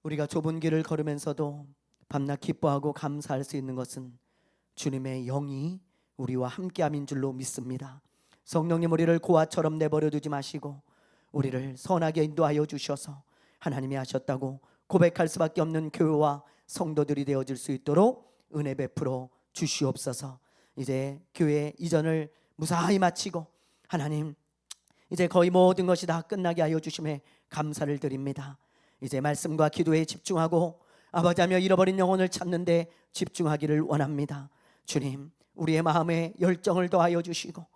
우리가 좁은 길을 걸으면서도 밤낮 기뻐하고 감사할 수 있는 것은 주님의 영이 우리와 함께함인 줄로 믿습니다. 성령님, 우리를 고아처럼 내버려 두지 마시고 우리를 선하게 인도하여 주셔서 하나님이 하셨다고 고백할 수밖에 없는 교회와 성도들이 되어질 수 있도록 은혜 베풀어 주시옵소서. 이제 교회 이전을 무사히 마치고 하나님, 이제 거의 모든 것이 다 끝나게 하여 주심에 감사를 드립니다. 이제 말씀과 기도에 집중하고 아버지하며 잃어버린 영혼을 찾는 데 집중하기를 원합니다. 주님, 우리의 마음에 열정을 더하여 주시고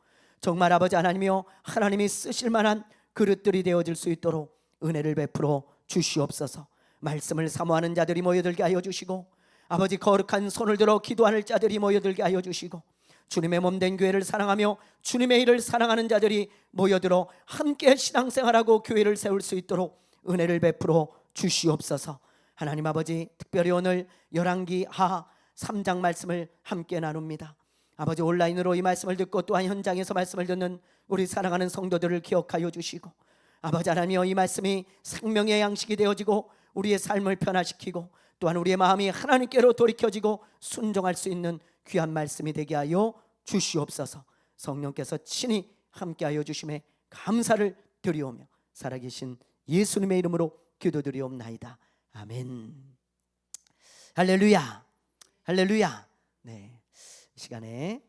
정말 아버지 하나님이여, 하나님이 쓰실 만한 그릇들이 되어질 수 있도록 은혜를 베풀어 주시옵소서. 말씀을 사모하는 자들이 모여들게 하여 주시고 아버지, 거룩한 손을 들어 기도하는 자들이 모여들게 하여 주시고 주님의 몸된 교회를 사랑하며 주님의 일을 사랑하는 자들이 모여들어 함께 신앙생활하고 교회를 세울 수 있도록 은혜를 베풀어 주시옵소서. 하나님 아버지, 특별히 오늘 열왕기 하 3장 말씀을 함께 나눕니다. 아버지, 온라인으로 이 말씀을 듣고 또한 현장에서 말씀을 듣는 우리 사랑하는 성도들을 기억하여 주시고 아버지 하나님이여, 이 말씀이 생명의 양식이 되어지고 우리의 삶을 변화시키고 또한 우리의 마음이 하나님께로 돌이켜지고 순종할 수 있는 귀한 말씀이 되게 하여 주시옵소서. 성령께서 친히 함께하여 주심에 감사를 드리오며 살아계신 예수님의 이름으로 기도드리옵나이다. 아멘. 할렐루야, 할렐루야. 네, 이 시간에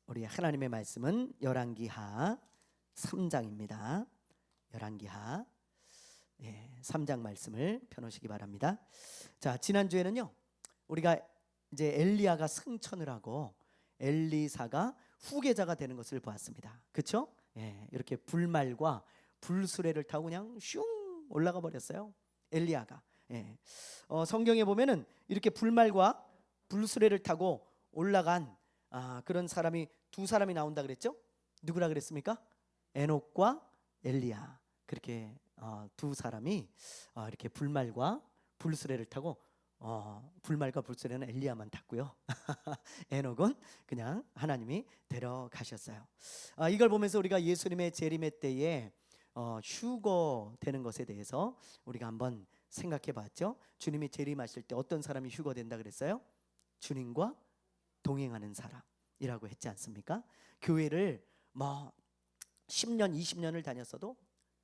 우리 하나님의 말씀은 열왕기하 3장입니다. 열왕기하 3장 말씀을 펴놓으시기 바랍니다. 자, 지난주에는요 우리가 이제 엘리야가 승천을 하고 엘리사가 후계자가 되는 것을 보았습니다. 그렇죠? 이렇게 불말과 불수레를 타고 그냥 슝 올라가 버렸어요, 엘리야가. 성경에 보면은 이렇게 불말과 불수레를 타고 올라간 그런 사람이 두 사람이 나온다 그랬죠? 누구라 그랬습니까? 에녹과 엘리야. 그렇게 두 사람이 이렇게 불말과 불수레를 타고, 불말과 불수레는 엘리야만 탔고요. 에녹은 그냥 하나님이 데려가셨어요. 이걸 보면서 우리가 예수님의 재림의 때에 휴거되는 것에 대해서 우리가 한번 생각해 봤죠. 주님이 재림하실 때 어떤 사람이 휴거된다 그랬어요? 주님과 동행하는 사람이라고 했지 않습니까? 교회를 10년 20년을 다녔어도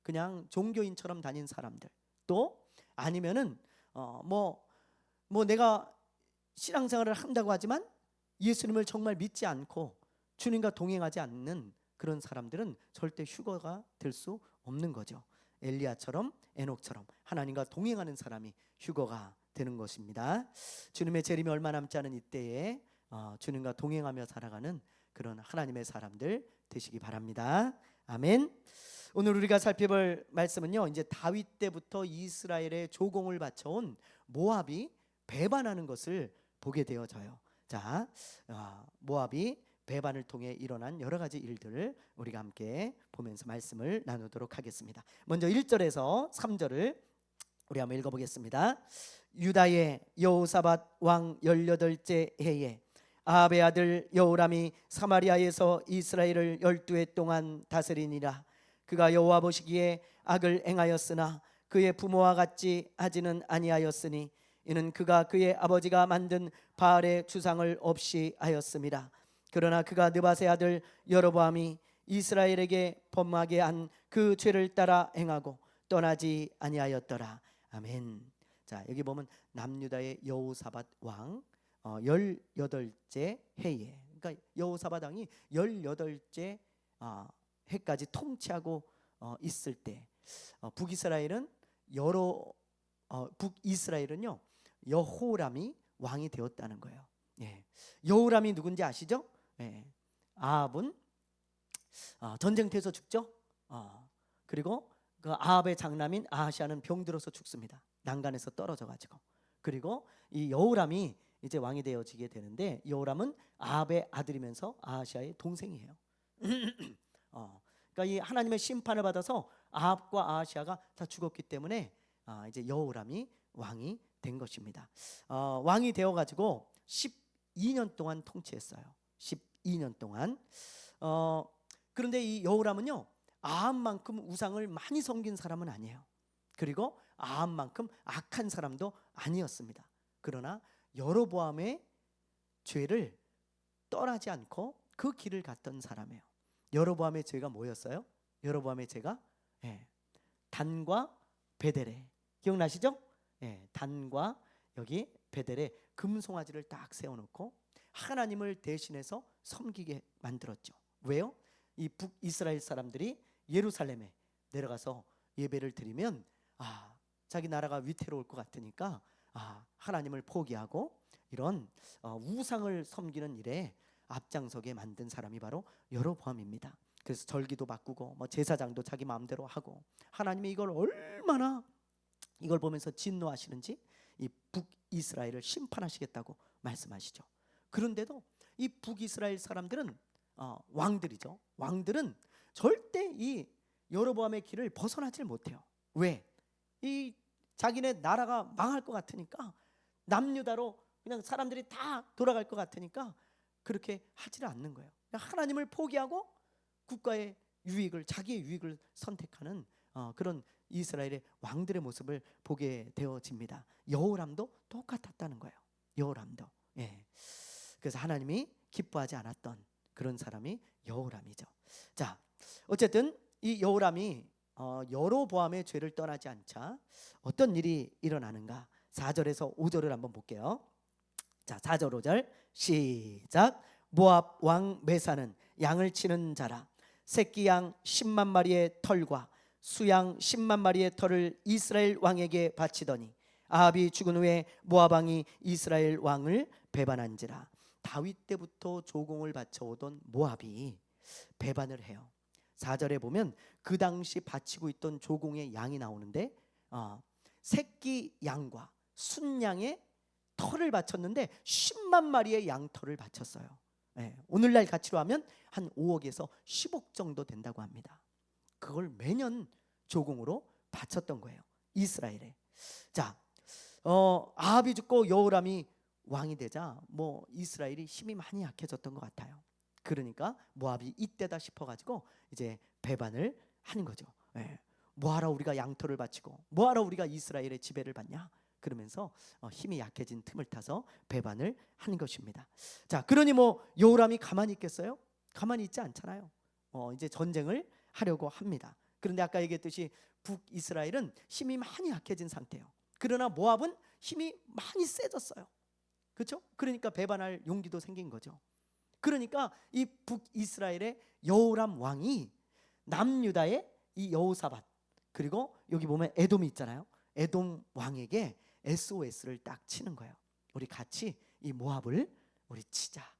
그냥 종교인처럼 다닌 사람들, 또 아니면은 내가 신앙생활을 한다고 하지만 예수님을 정말 믿지 않고 주님과 동행하지 않는 그런 사람들은 절대 휴거가 될 수 없는 거죠. 엘리야처럼 에녹처럼 하나님과 동행하는 사람이 휴거가 되는 것입니다. 주님의 재림이 얼마 남지 않은 이때에 주님과 동행하며 살아가는 그런 하나님의 사람들 되시기 바랍니다. 아멘. 오늘 우리가 살펴볼 말씀은요, 이제 다윗 때부터 이스라엘의 조공을 바쳐온 모압이 배반하는 것을 보게 되어져요. 자, 모압이 배반을 통해 일어난 여러 가지 일들을 우리가 함께 보면서 말씀을 나누도록 하겠습니다. 먼저 1절에서 3절을 우리 한번 읽어보겠습니다. 유다의 여호사밧 왕 18째 해에 아합의 아들 여호람이 사마리아에서 이스라엘을 12해 동안 다스리니라. 그가 여호와 보시기에 악을 행하였으나 그의 부모와 같이 하지는 아니하였으니 이는 그가 그의 아버지가 만든 바알의 주상을 없이 하였음이라. 그러나 그가 느밧의 아들 여로보암이 이스라엘에게 범하게 한 그 죄를 따라 행하고 떠나지 아니하였더라. 아멘. 자, 여기 보면 남유다의 여호사밧 왕 18째 해에, 그러니까 여호사밧 왕이 18째 해까지 통치하고 있을 때 북이스라엘은요 여호람이 왕이 되었다는 거예요. 여호람이 누군지 아시죠? 아합은 전쟁터에서 죽죠. 그리고 그 아합의 장남인 아하시아는 병들어서 죽습니다. 난간에서 떨어져 가지고. 그리고 이 여호람이 이제 왕이 되어지게 되는데, 여호람은 아합의 아들이면서 아하시아의 동생이에요. 그러니까 이 하나님의 심판을 받아서 아합과 아하시아가 다 죽었기 때문에 이제 여호람이 왕이 된 것입니다. 왕이 되어가지고 12년 동안 통치했어요. 12년 동안. 그런데 이 여호람은요 아합만큼 우상을 많이 섬긴 사람은 아니에요. 그리고 아합만큼 악한 사람도 아니었습니다. 그러나 여로보암의 죄를 떠나지 않고 그 길을 갔던 사람이에요. 여로보암의 죄가 뭐였어요? 여로보암의 죄가 단과 베델에, 기억나시죠? 단과 여기 베델에 금송아지를 딱 세워놓고 하나님을 대신해서 섬기게 만들었죠. 왜요? 이 북이스라엘 사람들이 예루살렘에 내려가서 예배를 드리면 자기 나라가 위태로울 것 같으니까 하나님을 포기하고 이런 우상을 섬기는 일에 앞장서게 만든 사람이 바로 여로보암입니다. 그래서 절기도 바꾸고 제사장도 자기 마음대로 하고, 하나님이 이걸 얼마나 이걸 보면서 진노하시는지 이 북이스라엘을 심판하시겠다고 말씀하시죠. 그런데도 이 북이스라엘 사람들은 왕들이죠. 왕들은 절대 이 여로보암의 길을 벗어나질 못해요. 왜? 이 자기네 나라가 망할 것 같으니까, 남유다로 그냥 사람들이 다 돌아갈 것 같으니까 그렇게 하지를 않는 거예요. 하나님을 포기하고 국가의 유익을, 자기의 유익을 선택하는 그런 이스라엘의 왕들의 모습을 보게 되어집니다. 여호람도 똑같았다는 거예요. 여호람도. 그래서 하나님이 기뻐하지 않았던 그런 사람이 여호람이죠. 자, 어쨌든 이 여호람이 여로보암의 죄를 떠나지 않자 어떤 일이 일어나는가? 4절에서 5절을 한번 볼게요. 자, 4절 5절 시작. 모압 왕 메사는 양을 치는 자라. 새끼 양 10만 마리의 털과 수양 10만 마리의 털을 이스라엘 왕에게 바치더니 아합이 죽은 후에 모압 왕이 이스라엘 왕을 배반한지라. 다윗 때부터 조공을 바쳐오던 모압이 배반을 해요. 4절에 보면 그 당시 바치고 있던 조공의 양이 나오는데 새끼 양과 순양의 털을 바쳤는데 10만 마리의 양털을 바쳤어요. 오늘날 가치로 하면 한 5억에서 10억 정도 된다고 합니다. 그걸 매년 조공으로 바쳤던 거예요, 이스라엘에. 자, 아합이 죽고 여호람이 왕이 되자 이스라엘이 힘이 많이 약해졌던 것 같아요. 그러니까 모압이 이때다 싶어가지고 이제 배반을 하는 거죠. 뭐하러 우리가 양털을 바치고 뭐하러 우리가 이스라엘의 지배를 받냐, 그러면서 힘이 약해진 틈을 타서 배반을 하는 것입니다. 자, 그러니 여호람이 가만히 있겠어요? 가만히 있지 않잖아요. 이제 전쟁을 하려고 합니다. 그런데 아까 얘기했듯이 북이스라엘은 힘이 많이 약해진 상태예요. 그러나 모압은 힘이 많이 세졌어요. 그렇죠? 그러니까 배반할 용기도 생긴 거죠. 그러니까 이 북이스라엘의 여호람 왕이 남유다의 이 여호사밧, 그리고 여기 보면 에돔이 있잖아요. 에돔 왕에게 SOS를 딱 치는 거예요. 우리 같이 이 모압을 우리 치자.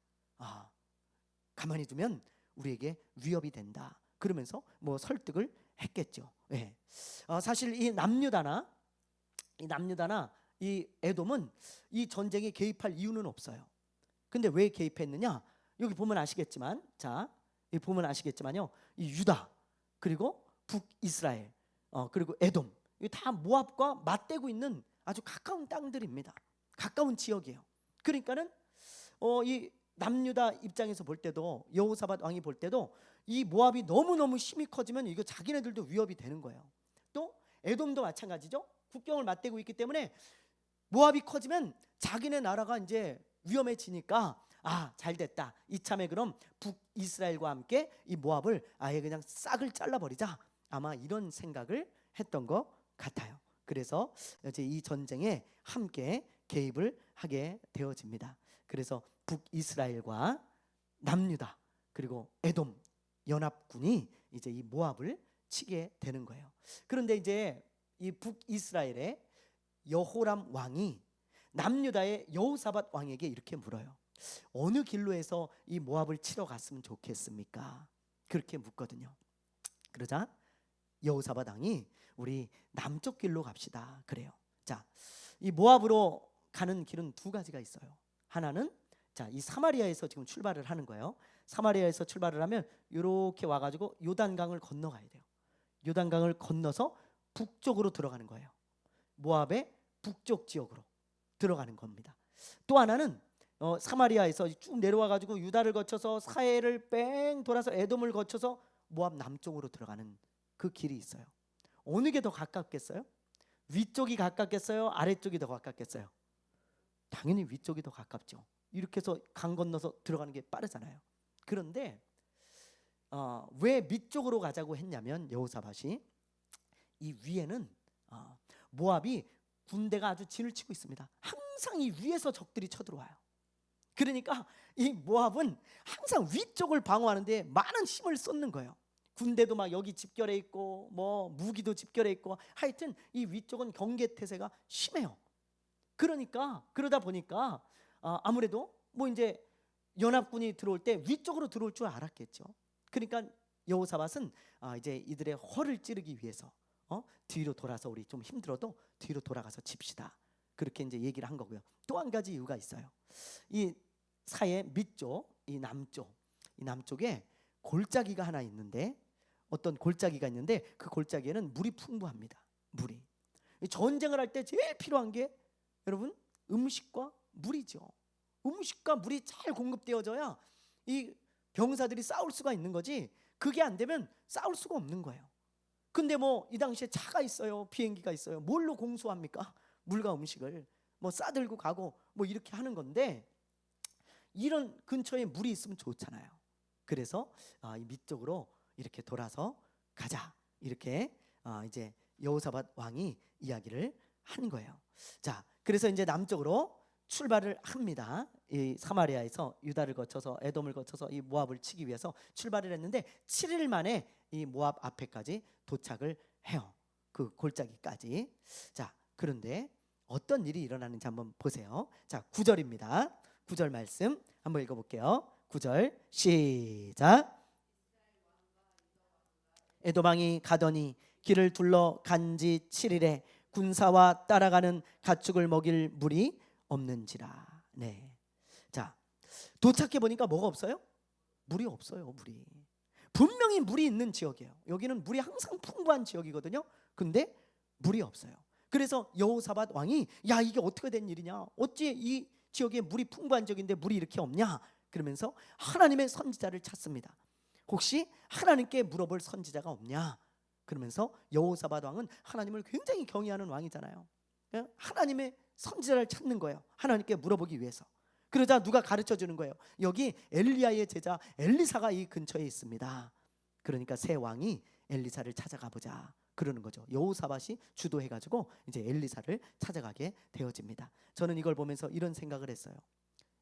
가만히 두면 우리에게 위협이 된다. 그러면서 설득을 했겠죠. 사실 이 남유다나 이 에돔은 이 전쟁에 개입할 이유는 없어요. 근데 왜 개입했느냐? 여기 보면 아시겠지만, 여기 보면 아시겠지만요, 이 유다 그리고 북이스라엘 그리고 에돔, 이 다 모압과 맞대고 있는 아주 가까운 땅들입니다. 가까운 지역이에요. 그러니까는 이 남유다 입장에서 볼 때도, 여호사밧 왕이 볼 때도 이 모압이 너무너무 힘이 커지면 이거 자기네들도 위협이 되는 거예요. 또 에돔도 마찬가지죠. 국경을 맞대고 있기 때문에 모압이 커지면 자기네 나라가 이제 위험해지니까 잘 됐다, 이참에 그럼 북이스라엘과 함께 이 모압을 아예 그냥 싹을 잘라버리자, 아마 이런 생각을 했던 것 같아요. 그래서 이제 이 전쟁에 함께 개입을 하게 되어집니다. 그래서 북이스라엘과 남유다 그리고 에돔 연합군이 이제 이 모압을 치게 되는 거예요. 그런데 이제 이 북이스라엘의 여호람 왕이 남유다의 여호사밧 왕에게 이렇게 물어요. 어느 길로 해서 이 모압을 치러 갔으면 좋겠습니까? 그렇게 묻거든요. 그러자 여호사밧 왕이 우리 남쪽 길로 갑시다 그래요. 자, 이 모압으로 가는 길은 두 가지가 있어요. 하나는 이 사마리아에서 지금 출발을 하는 거예요. 사마리아에서 출발을 하면 이렇게 와가지고 요단강을 건너가야 돼요. 요단강을 건너서 북쪽으로 들어가는 거예요. 모압의 북쪽 지역으로 들어가는 겁니다. 또 하나는 사마리아에서 쭉 내려와가지고 유다를 거쳐서 사해를 뺑 돌아서 에돔을 거쳐서 모압 남쪽으로 들어가는 그 길이 있어요. 어느 게 더 가깝겠어요? 위쪽이 가깝겠어요? 아래쪽이 더 가깝겠어요? 당연히 위쪽이 더 가깝죠. 이렇게 해서 강 건너서 들어가는 게 빠르잖아요. 그런데 왜 밑쪽으로 가자고 했냐면 여호사밧이 이 위에는 모압이 군대가 아주 진을 치고 있습니다. 항상 이 위에서 적들이 쳐들어와요. 그러니까 이 모압은 항상 위쪽을 방어하는데 많은 힘을 쏟는 거예요. 군대도 막 여기 집결해 있고 뭐 무기도 집결해 있고 하여튼 이 위쪽은 경계 태세가 심해요. 그러니까 그러다 보니까 아무래도 뭐 이제 연합군이 들어올 때 위쪽으로 들어올 줄 알았겠죠. 그러니까 여호사밧은 이제 이들의 허를 찌르기 위해서 뒤로 돌아서 우리 좀 힘들어도 뒤로 돌아가서 칩시다. 그렇게 이제 얘기를 한 거고요. 또 한 가지 이유가 있어요. 이 사해 밑쪽, 이 남쪽에 골짜기가 하나 있는데 어떤 골짜기가 있는데 그 골짜기에는 물이 풍부합니다. 물이 전쟁을 할 때 제일 필요한 게 여러분 음식과 물이죠. 음식과 물이 잘 공급되어져야 이 병사들이 싸울 수가 있는 거지. 그게 안 되면 싸울 수가 없는 거예요. 근데 뭐 이 당시에 차가 있어요, 비행기가 있어요. 뭘로 공수합니까? 물과 음식을 뭐 싸들고 가고 뭐 이렇게 하는 건데 이런 근처에 물이 있으면 좋잖아요. 그래서 이 밑쪽으로 이렇게 돌아서 가자 이렇게 이제 여호사밧 왕이 이야기를 한 거예요. 자, 그래서 이제 남쪽으로 출발을 합니다. 이 사마리아에서 유다를 거쳐서 에돔을 거쳐서 이 모압을 치기 위해서 출발을 했는데 7일 만에 이 모압 앞에까지 도착을 해요. 그 골짜기까지. 자, 그런데 어떤 일이 일어나는지 한번 보세요. 자, 9절입니다. 9절 말씀 한번 읽어볼게요. 9절 시작. 에돔 왕이 가더니 길을 둘러 간지 7일에 군사와 따라가는 가축을 먹일 물이 없는지라. 네. 자, 도착해 보니까 뭐가 없어요? 물이 없어요. 물이 분명히 물이 있는 지역이에요. 여기는 물이 항상 풍부한 지역이거든요. 근데 물이 없어요. 그래서 여호사밧 왕이 야, 이게 어떻게 된 일이냐? 어찌 이 지역에 물이 풍부한 지역인데 물이 이렇게 없냐? 그러면서 하나님의 선지자를 찾습니다. 혹시 하나님께 물어볼 선지자가 없냐? 그러면서 여호사밧 왕은 하나님을 굉장히 경외하는 왕이잖아요. 하나님의 선지자를 찾는 거예요. 하나님께 물어보기 위해서. 그러자 누가 가르쳐 주는 거예요. 여기 엘리야의 제자 엘리사가 이 근처에 있습니다. 그러니까 새 왕이 엘리사를 찾아가 보자 그러는 거죠. 여호사밧이 주도해 가지고 이제 엘리사를 찾아가게 되어집니다. 저는 이걸 보면서 이런 생각을 했어요.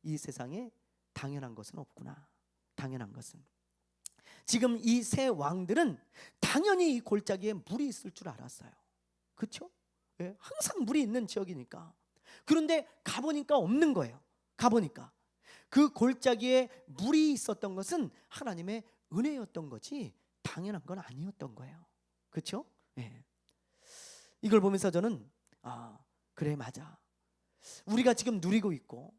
이 세상에 당연한 것은 없구나. 당연한 것은 지금 이 세 왕들은 당연히 이 골짜기에 물이 있을 줄 알았어요. 그렇죠? 예, 항상 물이 있는 지역이니까. 그런데 가보니까 없는 거예요. 가보니까 그 골짜기에 물이 있었던 것은 하나님의 은혜였던 거지 당연한 건 아니었던 거예요. 그렇죠? 예. 이걸 보면서 저는 그래, 맞아. 우리가 지금 누리고 있고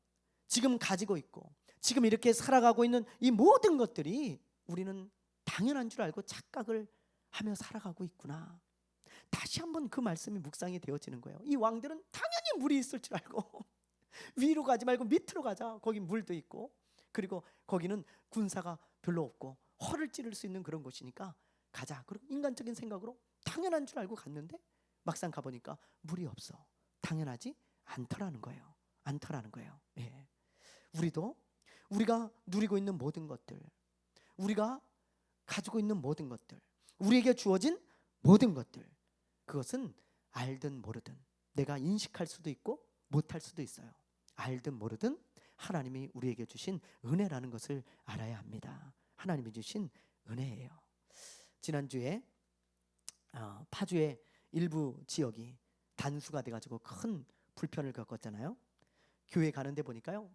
지금 가지고 있고 지금 이렇게 살아가고 있는 이 모든 것들이 우리는 당연한 줄 알고 착각을 하며 살아가고 있구나. 다시 한번 그 말씀이 묵상이 되어지는 거예요. 이 왕들은 당연히 물이 있을 줄 알고 위로 가지 말고 밑으로 가자. 거기 물도 있고 그리고 거기는 군사가 별로 없고 허를 찌를 수 있는 그런 곳이니까 가자. 그리고 인간적인 생각으로 당연한 줄 알고 갔는데 막상 가보니까 물이 없어. 당연하지 않더라는 거예요. 않더라는 거예요. 예. 우리도 우리가 누리고 있는 모든 것들, 우리가 가지고 있는 모든 것들, 우리에게 주어진 모든 것들, 그것은 알든 모르든 내가 인식할 수도 있고 못할 수도 있어요. 알든 모르든 하나님이 우리에게 주신 은혜라는 것을 알아야 합니다. 하나님이 주신 은혜예요. 지난주에 파주의 일부 지역이 단수가 돼가지고 큰 불편을 겪었잖아요. 교회 가는데 보니까요,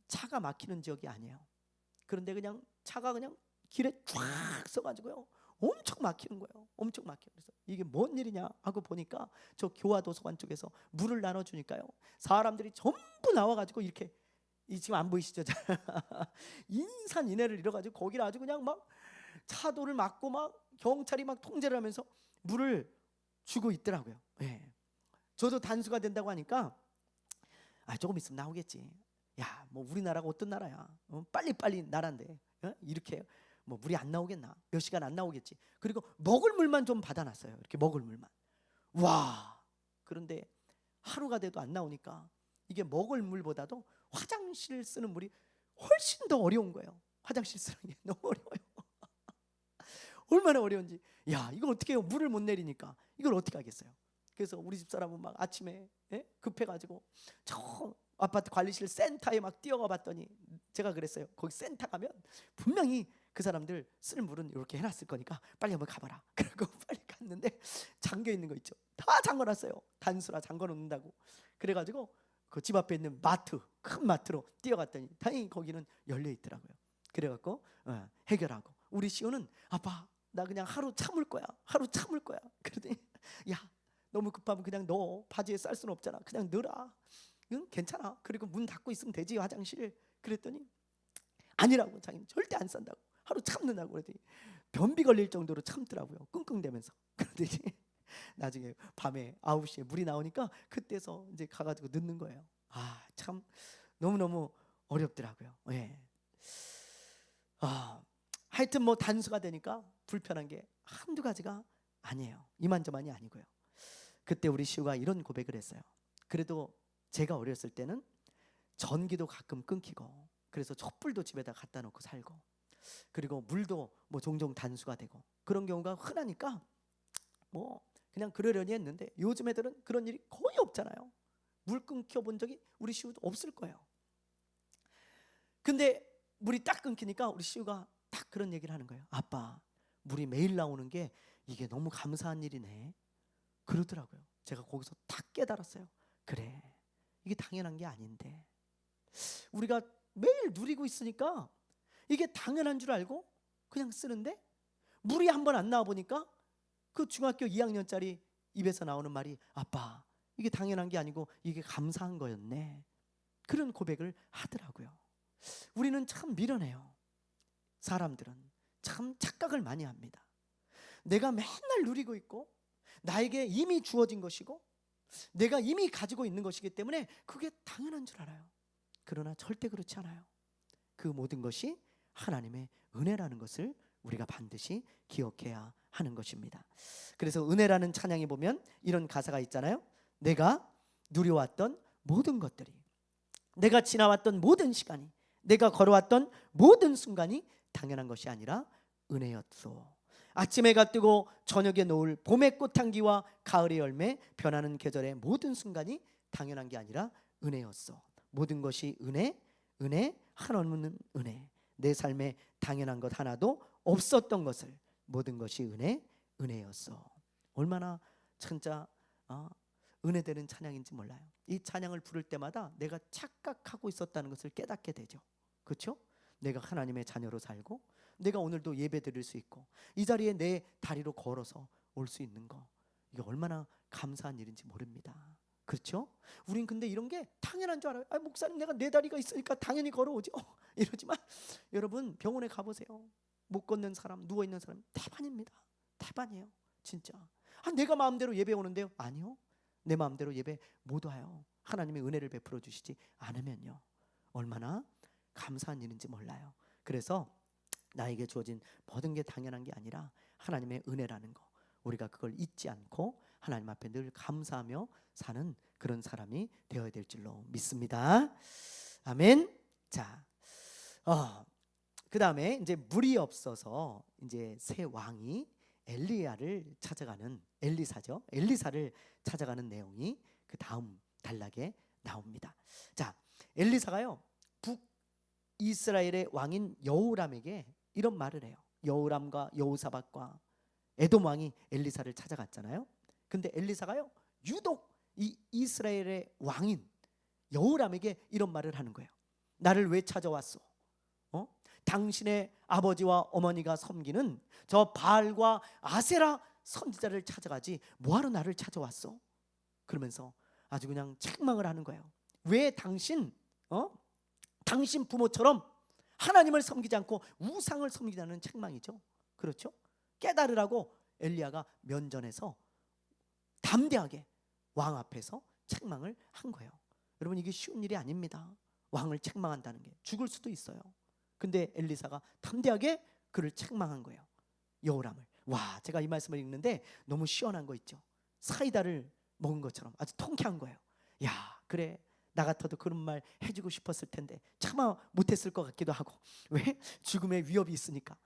차가 막히는 지역이 아니에요. 그런데 그냥 차가 그냥 길에 쫙 서가지고요 엄청 막히는 거예요. 엄청 막혀. 그래서 이게 뭔 일이냐 하고 보니까 저 교화도서관 쪽에서 물을 나눠주니까요 사람들이 전부 나와가지고 이렇게 지금 안 보이시죠? 인산인해를 잃어가지고 거기를 아주 그냥 막 차도를 막고 막 경찰이 막 통제를 하면서 물을 주고 있더라고요. 예. 저도 단수가 된다고 하니까 조금 있으면 나오겠지. 야, 뭐 우리나라가 어떤 나라야? 빨리빨리 나라인데 이렇게 뭐 물이 안 나오겠나? 몇 시간 안 나오겠지. 그리고 먹을 물만 좀 받아놨어요. 이렇게 먹을 물만. 와, 그런데 하루가 돼도 안 나오니까 이게 먹을 물보다도 화장실 쓰는 물이 훨씬 더 어려운 거예요. 화장실 쓰는 게 너무 어려워요. 얼마나 어려운지. 야, 이걸 어떻게 해요? 물을 못 내리니까 이걸 어떻게 하겠어요? 그래서 우리 집 사람은 막 아침에 급해가지고 저 아파트 관리실 센터에 막 뛰어가 봤더니, 제가 그랬어요. 거기 센터 가면 분명히 그 사람들 쓸 물은 이렇게 해놨을 거니까 빨리 한번 가봐라. 그리고 빨리 갔는데 잠겨 있는 거 있죠. 다 잠궈놨어요. 단수라 잠궈 놓는다고. 그래가지고 그 집 앞에 있는 마트, 큰 마트로 뛰어갔더니 다행히 거기는 열려 있더라고요. 그래갖고 해결하고, 우리 시호는 아빠 나 그냥 하루 참을 거야. 하루 참을 거야. 그러더니 야, 너무 급하면 그냥 넣어. 바지에 쌀 수는 없잖아. 그냥 넣어라. 응? 괜찮아. 그리고 문 닫고 있으면 되지, 화장실. 그랬더니 아니라고, 자기는 절대 안 싼다고, 하루 참는다고. 그랬더니 변비 걸릴 정도로 참더라고요. 끙끙대면서. 그러더니 나중에 밤에 9시에 물이 나오니까 그때서 이제 가가지고 넣는 거예요. 아, 참 너무너무 어렵더라고요. 예. 하여튼 뭐 단수가 되니까 불편한 게 한두 가지가 아니에요. 이만저만이 아니고요. 그때 우리 시우가 이런 고백을 했어요. 그래도 제가 어렸을 때는 전기도 가끔 끊기고, 그래서 촛불도 집에다 갖다 놓고 살고, 그리고 물도 뭐 종종 단수가 되고, 그런 경우가 흔하니까 뭐 그냥 그러려니 했는데, 요즘 애들은 그런 일이 거의 없잖아요. 물 끊겨 본 적이 우리 시우도 없을 거예요. 근데 물이 딱 끊기니까 우리 시우가 딱 그런 얘기를 하는 거예요. 아빠, 물이 매일 나오는 게 이게 너무 감사한 일이네. 그러더라고요. 제가 거기서 딱 깨달았어요. 그래, 이게 당연한 게 아닌데, 우리가 매일 누리고 있으니까 이게 당연한 줄 알고 그냥 쓰는데, 물이 한번 안 나와 보니까 그 중학교 2학년짜리 입에서 나오는 말이 아빠, 이게 당연한 게 아니고 이게 감사한 거였네. 그런 고백을 하더라고요. 우리는 참 미련해요. 사람들은 참 착각을 많이 합니다. 내가 맨날 누리고 있고 나에게 이미 주어진 것이고 내가 이미 가지고 있는 것이기 때문에 그게 당연한 줄 알아요. 그러나 절대 그렇지 않아요. 그 모든 것이 하나님의 은혜라는 것을 우리가 반드시 기억해야 하는 것입니다. 그래서 은혜라는 찬양에 보면 이런 가사가 있잖아요. 내가 누려왔던 모든 것들이, 내가 지나왔던 모든 시간이, 내가 걸어왔던 모든 순간이 당연한 것이 아니라 은혜였소. 아침 해가 뜨고 저녁에 노을, 봄의 꽃향기와 가을의 열매, 변하는 계절의 모든 순간이 당연한 게 아니라 은혜였소. 모든 것이 은혜, 은혜, 한없는 은혜. 내 삶에 당연한 것 하나도 없었던 것을 모든 것이 은혜, 은혜였소. 얼마나 진짜 은혜되는 찬양인지 몰라요. 이 찬양을 부를 때마다 내가 착각하고 있었다는 것을 깨닫게 되죠. 그렇죠? 내가 하나님의 자녀로 살고 내가 오늘도 예배 드릴 수 있고 이 자리에 내 다리로 걸어서 올 수 있는 거, 이게 얼마나 감사한 일인지 모릅니다. 그렇죠? 우린 근데 이런 게 당연한 줄 알아요. 목사님, 내가 내 다리가 있으니까 당연히 걸어오죠. 이러지만 여러분, 병원에 가보세요. 못 걷는 사람, 누워있는 사람 태반입니다. 태반이에요 진짜. 내가 마음대로 예배 오는데요? 아니요, 내 마음대로 예배 못 와요. 하나님의 은혜를 베풀어 주시지 않으면요. 얼마나 감사한 일인지 몰라요. 그래서 나에게 주어진 모든 게 당연한 게 아니라 하나님의 은혜라는 거, 우리가 그걸 잊지 않고 하나님 앞에 늘 감사하며 사는 그런 사람이 되어야 될 줄로 믿습니다. 아멘. 자, 그 다음에 이제 물이 없어서 이제 새 왕이 엘리야를 찾아가는, 엘리사죠. 엘리사를 찾아가는 내용이 그 다음 단락에 나옵니다. 자, 엘리사가요 북이스라엘의 왕인 여호람에게 이런 말을 해요. 여호람과 여호사밧과 에돔 왕이 엘리사를 찾아갔잖아요. 근데 엘리사가요 유독 이 이스라엘의 왕인 여호람에게 이런 말을 하는 거예요. 나를 왜 찾아왔소? 당신의 아버지와 어머니가 섬기는 저 바알과 아세라 선지자를 찾아가지 뭐하러 나를 찾아왔어? 그러면서 아주 그냥 책망을 하는 거예요. 왜 당신 부모처럼 하나님을 섬기지 않고 우상을 섬기자는 책망이죠. 그렇죠? 깨달으라고 엘리야가 면전에서 담대하게 왕 앞에서 책망을 한 거예요. 여러분, 이게 쉬운 일이 아닙니다. 왕을 책망한다는 게 죽을 수도 있어요. 근데 엘리사가 담대하게 그를 책망한 거예요, 여호람을. 와, 제가 이 말씀을 읽는데 너무 시원한 거 있죠. 사이다를 먹은 것처럼 아주 통쾌한 거예요. 야, 그래, 나 같아도 그런 말 해주고 싶었을 텐데 차마 못했을 것 같기도 하고. 왜? 죽음의 위협이 있으니까.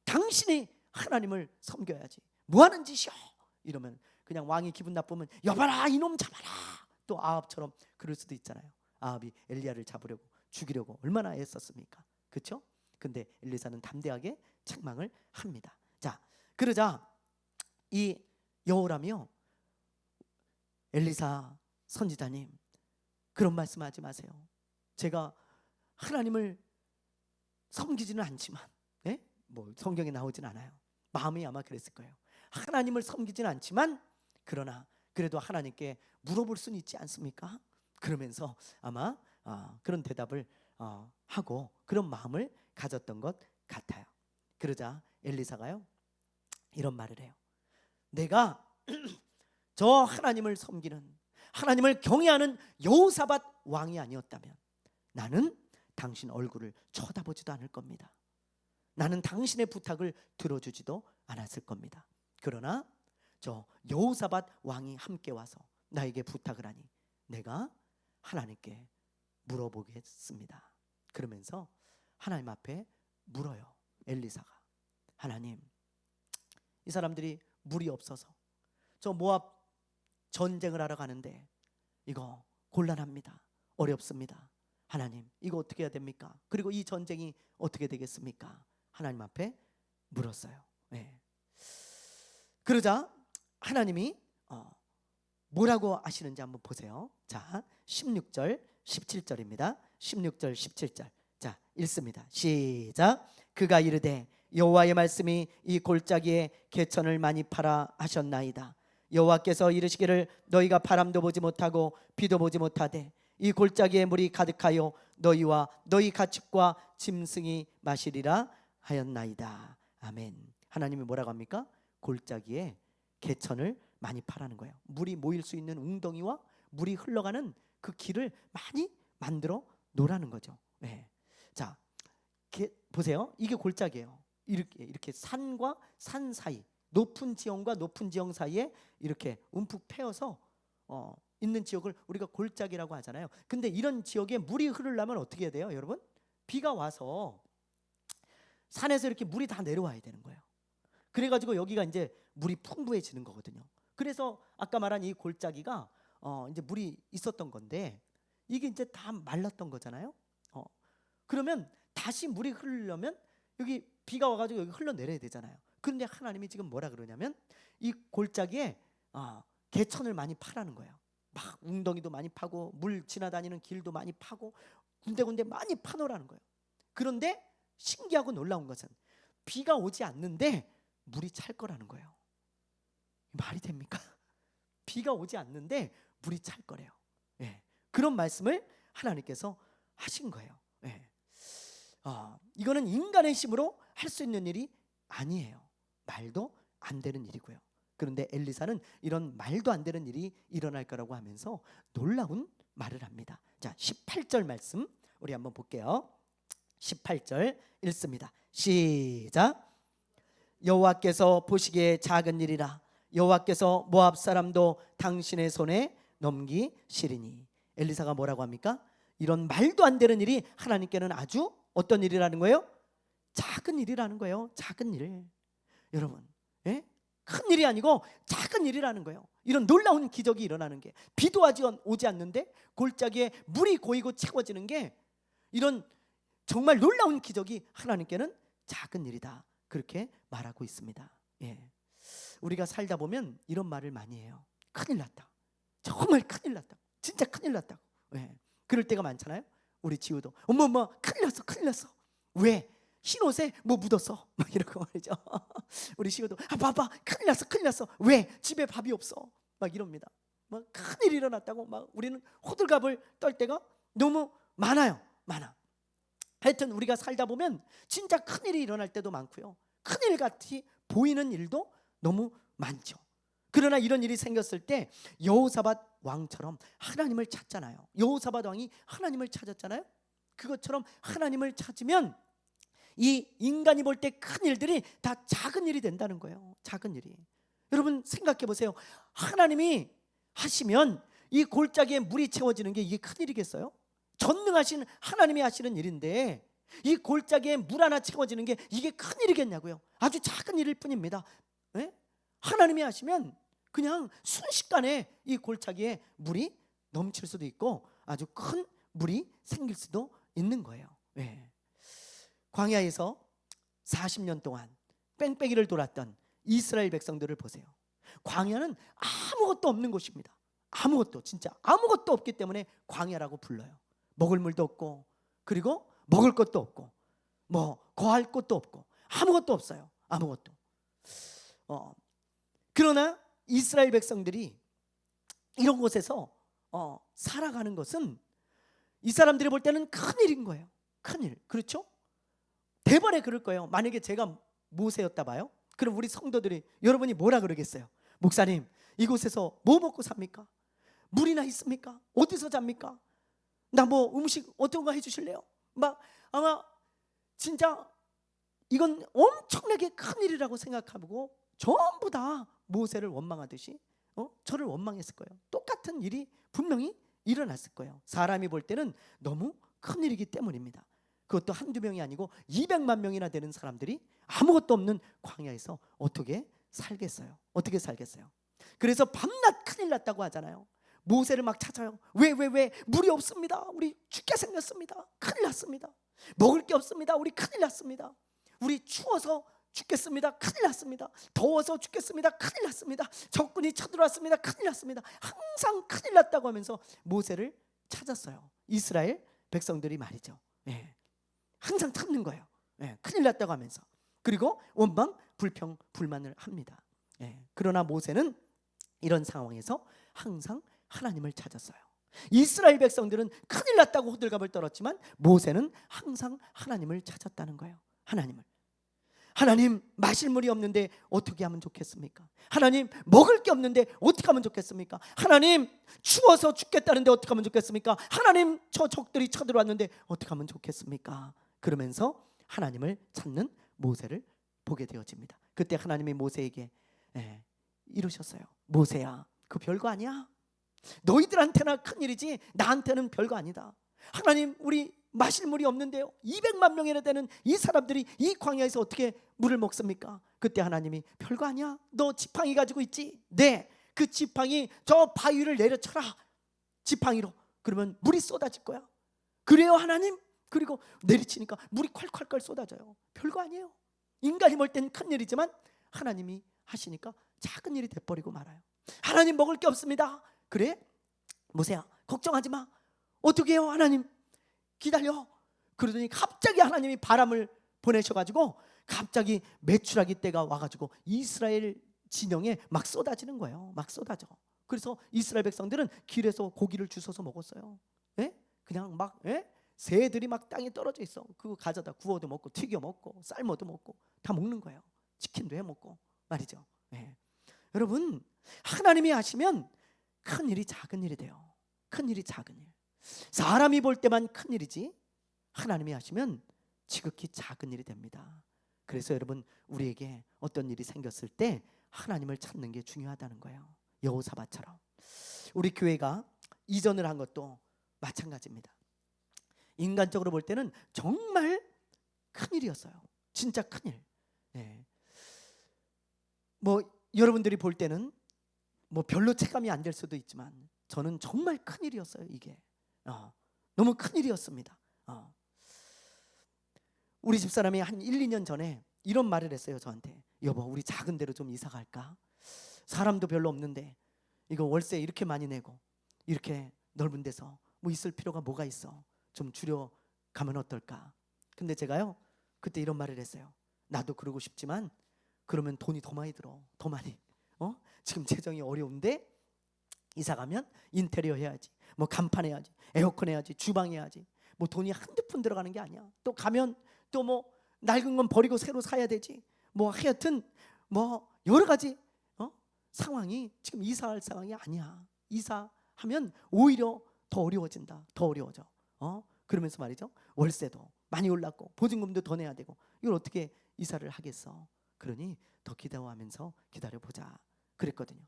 당신이 하나님을 섬겨야지, 뭐 하는 짓이야? 이러면 그냥 왕이 기분 나쁘면 여봐라, 이놈 잡아라. 또 아합처럼 그럴 수도 있잖아요. 아합이 엘리야를 잡으려고, 죽이려고 얼마나 애썼습니까? 그렇죠? 근데 엘리사는 담대하게 책망을 합니다. 자, 그러자 이 여호람이요, 엘리사 선지자님, 그런 말씀하지 마세요. 제가 하나님을 섬기지는 않지만, 예? 뭐 성경에 나오진 않아요. 마음이 아마 그랬을 거예요. 하나님을 섬기지는 않지만 그러나 그래도 하나님께 물어볼 수는 있지 않습니까? 그러면서 아마 그런 대답을 하고 그런 마음을 가졌던 것 같아요. 그러자 엘리사가요, 이런 말을 해요. 내가 저 하나님을 섬기는, 하나님을 경외하는 여호사밧 왕이 아니었다면 나는 당신 얼굴을 쳐다보지도 않을 겁니다. 나는 당신의 부탁을 들어주지도 않았을 겁니다. 그러나 저 여호사밧 왕이 함께 와서 나에게 부탁을 하니 내가 하나님께 물어보겠습니다. 그러면서 하나님 앞에 물어요. 엘리사가, 하나님, 이 사람들이 물이 없어서 저 모압 전쟁을 하러 가는데 이거 곤란합니다. 어렵습니다. 하나님, 이거 어떻게 해야 됩니까? 그리고 이 전쟁이 어떻게 되겠습니까? 하나님 앞에 물었어요. 네. 그러자 하나님이 뭐라고 하시는지 한번 보세요. 자, 16절 17절입니다 16절 17절. 자, 읽습니다. 시작. 그가 이르되 여호와의 말씀이 이 골짜기에 개천을 많이 파라 하셨나이다. 여호와께서 이르시기를 너희가 바람도 보지 못하고 비도 보지 못하되 이 골짜기에 물이 가득하여 너희와 너희 가축과 짐승이 마시리라 하였나이다. 아멘. 하나님이 뭐라고 합니까? 골짜기에 개천을 많이 파라는 거예요. 물이 모일 수 있는 웅덩이와 물이 흘러가는 그 길을 많이 만들어 놓으라는 거죠. 네. 자, 보세요. 이게 골짜기예요. 이렇게 산과 산 사이, 높은 지형과 높은 지형 사이에 이렇게 움푹 패여서 있는 지역을 우리가 골짜기라고 하잖아요. 근데 이런 지역에 물이 흐르려면 어떻게 해야 돼요, 여러분? 비가 와서 산에서 이렇게 물이 다 내려와야 되는 거예요. 그래가지고 여기가 이제 물이 풍부해지는 거거든요. 그래서 아까 말한 이 골짜기가 이제 물이 있었던 건데 이게 이제 다 말랐던 거잖아요. 그러면 다시 물이 흐르려면 여기 비가 와가지고 여기 흘러내려야 되잖아요. 그런데 하나님이 지금 뭐라 그러냐면 이 골짜기에 개천을 많이 파라는 거예요. 막 웅덩이도 많이 파고 물 지나다니는 길도 많이 파고 군데군데 많이 파놓으라는 거예요. 그런데 신기하고 놀라운 것은 비가 오지 않는데 물이 찰 거라는 거예요. 말이 됩니까? 비가 오지 않는데 물이 찰 거래요. 예. 그런 말씀을 하나님께서 하신 거예요. 예. 이거는 인간의 힘으로 할 수 있는 일이 아니에요. 말도 안 되는 일이고요. 그런데 엘리사는 이런 말도 안 되는 일이 일어날 거라고 하면서 놀라운 말을 합니다. 자, 18절 말씀 우리 한번 볼게요. 18절 읽습니다. 시작. 여호와께서 보시기에 작은 일이라 여호와께서 모압 사람도 당신의 손에 넘기시리니. 엘리사가 뭐라고 합니까? 이런 말도 안 되는 일이 하나님께는 아주 어떤 일이라는 거예요? 작은 일이라는 거예요. 작은 일. 여러분, 예? 큰 일이 아니고 작은 일이라는 거예요. 이런 놀라운 기적이 일어나는 게, 비도 오지 않는데 골짜기에 물이 고이고 채워지는 게, 이런 정말 놀라운 기적이 하나님께는 작은 일이다, 그렇게 말하고 있습니다. 예. 우리가 살다 보면 이런 말을 많이 해요. 큰일 났다, 정말 큰일 났다, 진짜 큰일 났다고. 예. 그럴 때가 많잖아요. 우리 지우도 엄마 큰일 났어, 큰일 났어. 왜? 흰옷에 뭐 묻었어, 막 이러고 말이죠. 우리 시우도 봐봐, 큰일 났어, 큰일 났어. 왜? 집에 밥이 없어, 막 이럽니다. 막 큰일이 일어났다고 막 우리는 호들갑을 떨 때가 너무 많아요. 많아. 하여튼 우리가 살다 보면 진짜 큰일이 일어날 때도 많고요, 큰일 같이 보이는 일도 너무 많죠. 그러나 이런 일이 생겼을 때 여호사밧 왕처럼 하나님을 찾잖아요. 여호사밧 왕이 하나님을 찾았잖아요. 그것처럼 하나님을 찾으면 이 인간이 볼 때 큰 일들이 다 작은 일이 된다는 거예요. 작은 일이. 여러분 생각해 보세요. 하나님이 하시면 이 골짜기에 물이 채워지는 게 이게 큰일이겠어요? 전능하신 하나님이 하시는 일인데 이 골짜기에 물 하나 채워지는 게 이게 큰일이겠냐고요. 아주 작은 일일 뿐입니다. 네? 하나님이 하시면 그냥 순식간에 이 골짜기에 물이 넘칠 수도 있고 아주 큰 물이 생길 수도 있는 거예요. 네. 광야에서 40년 동안 뺑뺑이를 돌았던 이스라엘 백성들을 보세요. 광야는 아무것도 없는 곳입니다. 아무것도, 진짜 아무것도 없기 때문에 광야라고 불러요. 먹을 물도 없고, 그리고 먹을 것도 없고, 뭐 거할 곳도 없고, 아무것도 없어요. 아무것도. 그러나 이스라엘 백성들이 이런 곳에서 살아가는 것은 이 사람들이 볼 때는 큰일인 거예요. 큰일. 그렇죠? 대번에 그럴 거예요. 만약에 제가 모세였다 봐요. 그럼 우리 성도들이, 여러분이 뭐라 그러겠어요? 목사님, 이곳에서 뭐 먹고 삽니까? 물이나 있습니까? 어디서 잡니까? 나 뭐 음식 어떤 거 해주실래요? 막 아마 진짜 이건 엄청나게 큰일이라고 생각하고 전부 다 모세를 원망하듯이 저를 원망했을 거예요. 똑같은 일이 분명히 일어났을 거예요. 사람이 볼 때는 너무 큰일이기 때문입니다. 그것도 한두 명이 아니고 200만 명이나 되는 사람들이 아무것도 없는 광야에서 어떻게 살겠어요? 어떻게 살겠어요? 그래서 밤낮 큰일 났다고 하잖아요. 모세를 막 찾아요. 왜 물이 없습니다. 우리 죽게 생겼습니다. 큰일 났습니다. 먹을 게 없습니다. 우리 큰일 났습니다. 우리 추워서 죽겠습니다. 큰일 났습니다. 더워서 죽겠습니다. 큰일 났습니다. 적군이 쳐들어왔습니다. 큰일 났습니다. 항상 큰일 났다고 하면서 모세를 찾았어요. 이스라엘 백성들이 말이죠. 예. 항상 찾는 거예요. 예. 큰일 났다고 하면서. 그리고 원망, 불평, 불만을 합니다. 예. 그러나 모세는 이런 상황에서 항상 하나님을 찾았어요. 이스라엘 백성들은 큰일 났다고 호들갑을 떨었지만 모세는 항상 하나님을 찾았다는 거예요. 하나님, 마실 물이 없는데 어떻게 하면 좋겠습니까? 하나님, 먹을 게 없는데 어떻게 하면 좋겠습니까? 하나님, 추워서 죽겠다는데 어떻게 하면 좋겠습니까? 하나님, 저 적들이 쳐들어왔는데 어떻게 하면 좋겠습니까? 그러면서 하나님을 찾는 모세를 보게 되어집니다. 그때 하나님이 모세에게 이러셨어요. 모세야, 그 별거 아니야. 너희들한테나 큰일이지 나한테는 별거 아니다. 하나님, 우리 마실 물이 없는데요, 200만 명이나 되는 이 사람들이 이 광야에서 어떻게 물을 먹습니까? 그때 하나님이 별거 아니야. 너 지팡이 가지고 있지? 네, 그 지팡이 저 바위를 내려쳐라. 지팡이로. 그러면 물이 쏟아질 거야. 그래요 하나님? 그리고 내리치니까 물이 콸콸콸 쏟아져요. 별거 아니에요. 인간이 볼 땐 큰일이지만 하나님이 하시니까 작은 일이 돼버리고 말아요. 하나님, 먹을 게 없습니다. 그래? 모세야, 걱정하지 마. 어떻게 해요 하나님? 기다려. 그러더니 갑자기 하나님이 바람을 보내셔가지고 갑자기 메추라기 때가 와가지고 이스라엘 진영에 막 쏟아지는 거예요. 막 쏟아져. 그래서 이스라엘 백성들은 길에서 고기를 주워서 먹었어요. 예? 그냥 막 새들이 막 땅에 떨어져 있어. 그거 가져다 구워도 먹고 튀겨 먹고 삶아도 먹고 다 먹는 거예요. 치킨도 해 먹고 말이죠. 예. 여러분, 하나님이 하시면 큰 일이 작은 일이 돼요. 큰 일이 작은 일. 사람이 볼 때만 큰 일이지 하나님이 하시면 지극히 작은 일이 됩니다. 그래서 여러분, 우리에게 어떤 일이 생겼을 때 하나님을 찾는 게 중요하다는 거예요. 여호사밧처럼 우리 교회가 이전을 한 것도 마찬가지입니다. 인간적으로 볼 때는 정말 큰일이었어요. 진짜 큰일. 네. 뭐 여러분들이 볼 때는 뭐 별로 체감이 안 될 수도 있지만 저는 정말 큰일이었어요. 이게 너무 큰일이었습니다. 우리 집사람이 한 1, 2년 전에 이런 말을 했어요. 저한테. 여보, 우리 작은 데로 좀 이사 갈까? 사람도 별로 없는데 이거 월세 이렇게 많이 내고 이렇게 넓은 데서 뭐 있을 필요가 뭐가 있어? 좀 줄여 가면 어떨까? 근데 제가요, 그때 이런 말을 했어요. 나도 그러고 싶지만 그러면 돈이 더 많이 들어. 더 많이. 지금 재정이 어려운데 이사 가면 인테리어 해야지, 뭐 간판 해야지, 에어컨 해야지, 주방 해야지. 뭐 돈이 한두 푼 들어가는 게 아니야. 또 가면 또 뭐 낡은 건 버리고 새로 사야 되지. 뭐 하여튼 뭐 여러 가지 상황이 지금 이사할 상황이 아니야. 이사하면 오히려 더 어려워진다. 더 어려워져. 그러면서 말이죠, 월세도 많이 올랐고 보증금도 더 내야 되고 이걸 어떻게 이사를 하겠어. 그러니 더 기다려하면서 기다려보자 그랬거든요.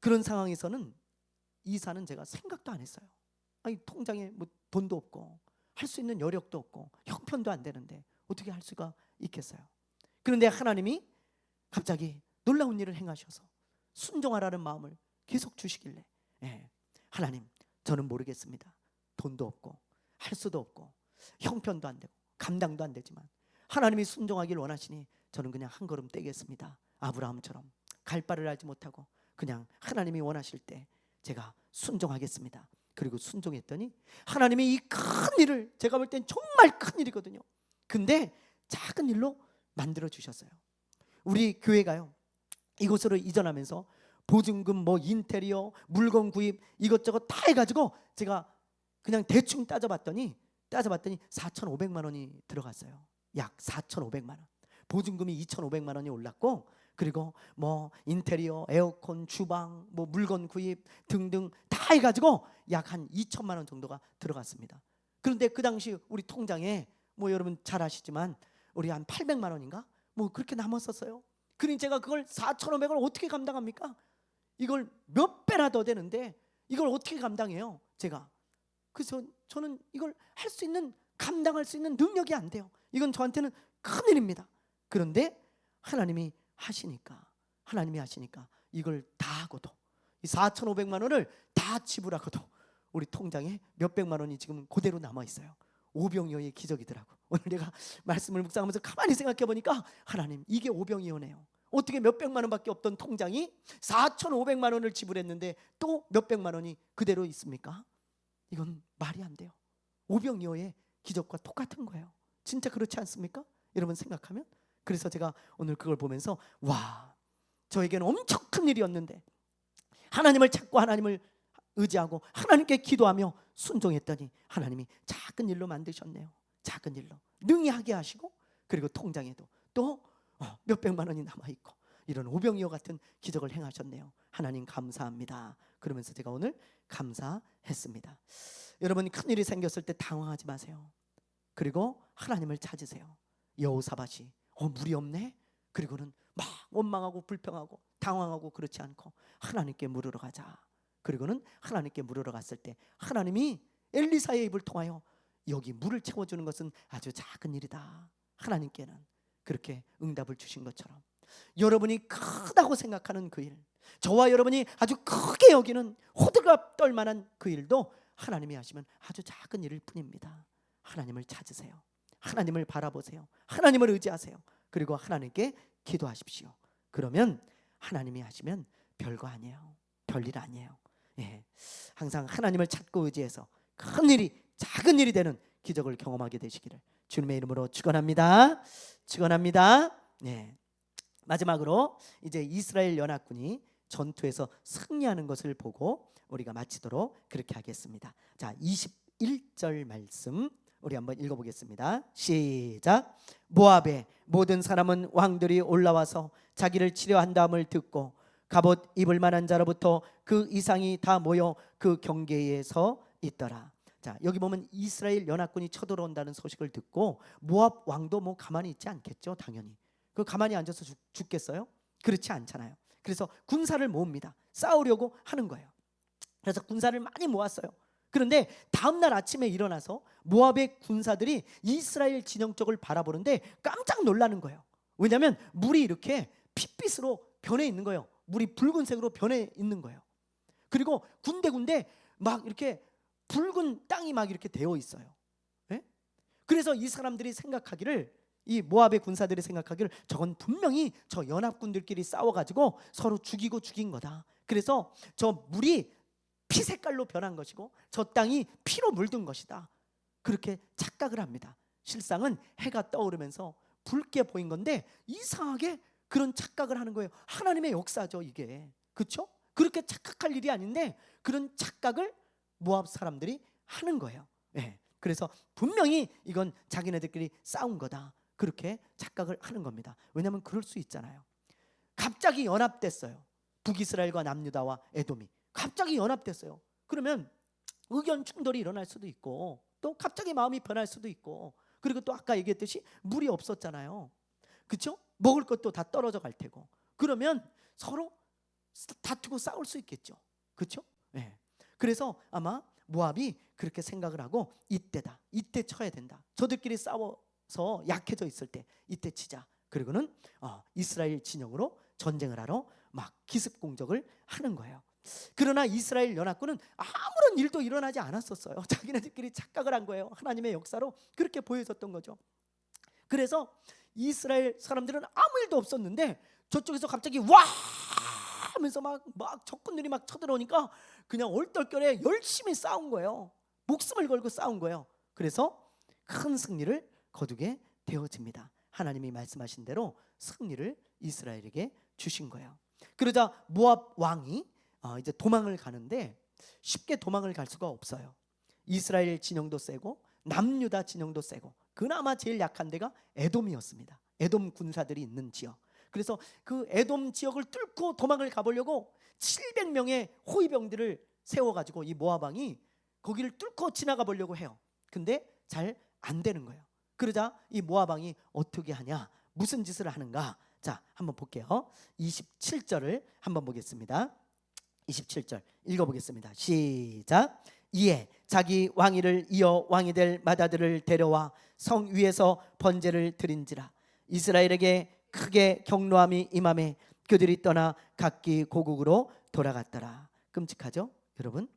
그런 상황에서는 이사는 제가 생각도 안 했어요. 아니 통장에 뭐 돈도 없고 할 수 있는 여력도 없고 형편도 안 되는데 어떻게 할 수가 있겠어요. 그런데 하나님이 갑자기 놀라운 일을 행하셔서 순종하라는 마음을 계속 주시길래, 하나님 저는 모르겠습니다. 돈도 없고 할 수도 없고 형편도 안 되고 감당도 안 되지만 하나님이 순종하길 원하시니 저는 그냥 한 걸음 떼겠습니다. 아브라함처럼 갈 바를 알지 못하고 그냥 하나님이 원하실 때 제가 순종하겠습니다. 그리고 순종했더니 하나님이 이 큰 일을, 제가 볼 땐 정말 큰 일이거든요. 근데 작은 일로 만들어 주셨어요. 우리 교회가요, 이곳으로 이전하면서 보증금, 뭐 인테리어, 물건 구입 이것저것 다 해가지고 제가 그냥 대충 따져봤더니 4,500만 원이 들어갔어요. 약 4,500만 원. 보증금이 2,500만 원이 올랐고, 그리고 뭐 인테리어, 에어컨, 주방, 뭐 물건 구입 등등 다 해가지고 약 한 2천만 원 정도가 들어갔습니다. 그런데 그 당시 우리 통장에 뭐 여러분 잘 아시지만 우리 한 800만 원인가 뭐 그렇게 남았었어요. 그러니 제가 그걸 4,500을 어떻게 감당합니까? 이걸 몇 배나 더 되는데 이걸 어떻게 감당해요, 제가? 그래서 저는 이걸 할 수 있는, 감당할 수 있는 능력이 안 돼요. 이건 저한테는 큰일입니다. 그런데 하나님이 하시니까 이걸 다 하고도, 이 4,500만 원을 다 지불하고도 우리 통장에 몇백만 원이 지금 그대로 남아 있어요. 오병이어의 기적이더라고. 오늘 내가 말씀을 묵상하면서 가만히 생각해 보니까 하나님, 이게 오병이어네요. 어떻게 몇백만 원밖에 없던 통장이 4,500만 원을 지불했는데 또 몇백만 원이 그대로 있습니까? 이건 말이 안 돼요. 오병이어의 기적과 똑같은 거예요. 진짜 그렇지 않습니까? 여러분 생각하면. 그래서 제가 오늘 그걸 보면서 와, 저에게는 엄청 큰 일이었는데 하나님을 찾고 하나님을 의지하고 하나님께 기도하며 순종했더니 하나님이 작은 일로 만드셨네요. 작은 일로 능히 하게 하시고, 그리고 통장에도 또 몇백만 원이 남아있고, 이런 오병이어 같은 기적을 행하셨네요. 하나님 감사합니다. 그러면서 제가 오늘 감사했습니다. 여러분, 큰일이 생겼을 때 당황하지 마세요. 그리고 하나님을 찾으세요. 여호사밧이 물이 없네? 그리고는 막 원망하고 불평하고 당황하고 그렇지 않고 하나님께 물으러 가자. 그리고는 하나님께 물으러 갔을 때 하나님이 엘리사의 입을 통하여 여기 물을 채워주는 것은 아주 작은 일이다. 하나님께는 그렇게 응답을 주신 것처럼 여러분이 크다고 생각하는 그 일, 저와 여러분이 아주 크게 여기는 호들갑 떨 만한 그 일도 하나님이 하시면 아주 작은 일일 뿐입니다. 하나님을 찾으세요. 하나님을 바라보세요. 하나님을 의지하세요. 그리고 하나님께 기도하십시오. 그러면 하나님이 하시면 별거 아니에요. 별일 아니에요. 항상 하나님을 찾고 의지해서 큰 일이 작은 일이 되는 기적을 경험하게 되시기를 주님의 이름으로 축원합니다. 축원합니다. 마지막으로 이제 이스라엘 연합군이 전투에서 승리하는 것을 보고 우리가 마치도록 그렇게 하겠습니다. 자, 21절 말씀 우리 한번 읽어보겠습니다. 시작. 모압의 모든 사람은 왕들이 올라와서 자기를 치려한다함을 듣고 갑옷 입을 만한 자로부터 그 이상이 다 모여 그 경계에 서 있더라. 자, 여기 보면 이스라엘 연합군이 쳐들어온다는 소식을 듣고 모압 왕도 뭐 가만히 있지 않겠죠. 당연히 그 가만히 앉아서 죽겠어요? 그렇지 않잖아요. 그래서 군사를 모읍니다. 싸우려고 하는 거예요. 그래서 군사를 많이 모았어요. 그런데 다음날 아침에 일어나서 모압의 군사들이 이스라엘 진영 쪽을 바라보는데 깜짝 놀라는 거예요. 왜냐하면 물이 이렇게 핏빛으로 변해 있는 거예요. 물이 붉은색으로 변해 있는 거예요. 그리고 군데군데 막 이렇게 붉은 땅이 막 이렇게 되어 있어요. 그래서 이 사람들이 생각하기를, 이 모압의 군사들이 생각하기를 저건 분명히 저 연합군들끼리 싸워가지고 서로 죽인 거다. 그래서 저 물이 피 색깔로 변한 것이고 저 땅이 피로 물든 것이다. 그렇게 착각을 합니다. 실상은 해가 떠오르면서 붉게 보인 건데 이상하게 그런 착각을 하는 거예요. 하나님의 역사죠, 이게. 그렇죠? 그렇게 착각할 일이 아닌데 그런 착각을 모압 사람들이 하는 거예요. 그래서 분명히 이건 자기네들끼리 싸운 거다. 그렇게 착각을 하는 겁니다. 왜냐하면 그럴 수 있잖아요. 갑자기 연합됐어요. 북이스라엘과 남유다와 에돔이 갑자기 연합됐어요. 그러면 의견 충돌이 일어날 수도 있고 또 갑자기 마음이 변할 수도 있고, 그리고 또 아까 얘기했듯이 물이 없었잖아요. 그렇죠? 먹을 것도 다 떨어져 갈 테고, 그러면 서로 다투고 싸울 수 있겠죠. 그렇죠? 네. 그래서 아마 모압이 그렇게 생각을 하고 이때다, 이때 쳐야 된다. 저들끼리 싸워서 약해져 있을 때 이때 치자. 그리고는 이스라엘 진영으로 전쟁을 하러 막 기습 공격을 하는 거예요. 그러나 이스라엘 연합군은 아무런 일도 일어나지 않았었어요. 자기네들끼리 착각을 한 거예요. 하나님의 역사로 그렇게 보여졌던 거죠. 그래서 이스라엘 사람들은 아무 일도 없었는데 저쪽에서 갑자기 와 하면서 막 적군들이 막 쳐들어오니까 그냥 얼떨결에 열심히 싸운 거예요. 목숨을 걸고 싸운 거예요. 그래서 큰 승리를 거두게 되어집니다. 하나님이 말씀하신 대로 승리를 이스라엘에게 주신 거예요. 그러자 모압 왕이 이제 도망을 가는데 쉽게 도망을 갈 수가 없어요. 이스라엘 진영도 세고 남유다 진영도 세고 그나마 제일 약한 데가 에돔이었습니다. 에돔 군사들이 있는 지역. 그래서 그 에돔 지역을 뚫고 도망을 가보려고 700명의 호위병들을 세워가지고 이 모압 왕이 거기를 뚫고 지나가 보려고 해요. 근데 잘 안 되는 거예요. 그러자 이 모압 왕이 어떻게 하냐, 무슨 짓을 하는가. 자, 한번 볼게요. 27절을 한번 보겠습니다. 27절 읽어보겠습니다. 시작. 이에 자기 왕위를 이어 왕이 될 맏아들을 데려와 성 위에서 번제를 드린지라. 이스라엘에게 크게 경노함이 임하매 그들이 떠나 각기 고국으로 돌아갔더라. 끔찍하죠 여러분?